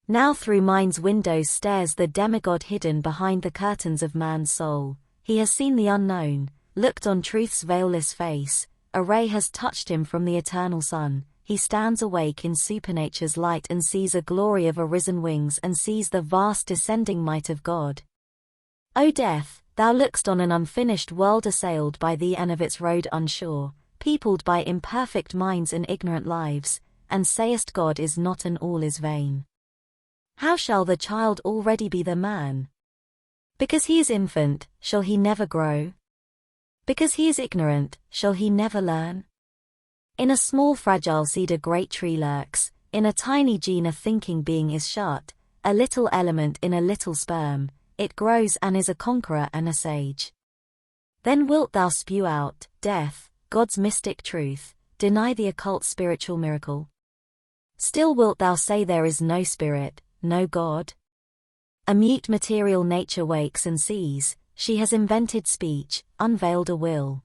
Now through mind's windows stares the demigod hidden behind the curtains of man's soul, he has seen the unknown, looked on truth's veilless face, a ray has touched him from the eternal sun, he stands awake in supernature's light and sees a glory of arisen wings and sees the vast descending might of God. O death, thou look'st on an unfinished world assailed by thee and of its road unsure, peopled by imperfect minds and ignorant lives, and sayest God is not and all is vain. How shall the child already be the man? Because he is infant, shall he never grow? Because he is ignorant, shall he never learn? In a small fragile seed a great tree lurks, in a tiny gene a thinking being is shut, a little element in a little sperm, it grows and is a conqueror and a sage. Then wilt thou spew out, death, God's mystic truth, deny the occult spiritual miracle? Still wilt thou say there is no spirit, no God? A mute material nature wakes and sees, she has invented speech, unveiled a will.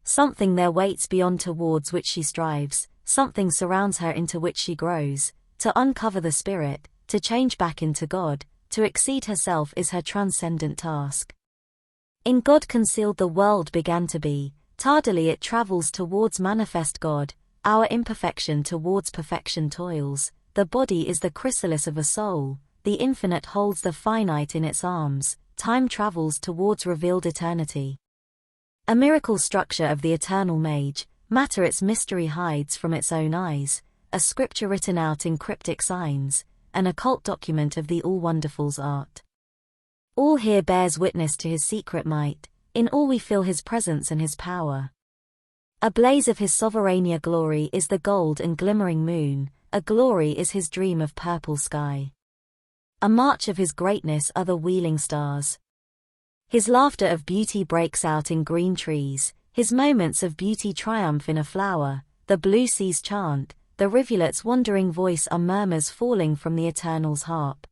Something there waits beyond towards which she strives, something surrounds her into which she grows, to uncover the spirit, to change back into God, to exceed herself is her transcendent task. In God concealed the world began to be, tardily it travels towards manifest God, our imperfection towards perfection toils, the body is the chrysalis of a soul, the infinite holds the finite in its arms, time travels towards revealed eternity. A miracle structure of the eternal mage, matter its mystery hides from its own eyes, a scripture written out in cryptic signs, an occult document of the all-wonderful's art. All here bears witness to his secret might, in all we feel his presence and his power. A blaze of his sovereignia glory is the gold and glimmering moon, a glory is his dream of purple sky. A march of his greatness are the wheeling stars. His laughter of beauty breaks out in green trees, his moments of beauty triumph in a flower, the blue seas chant, the rivulet's wandering voice are murmurs falling from the Eternal's harp.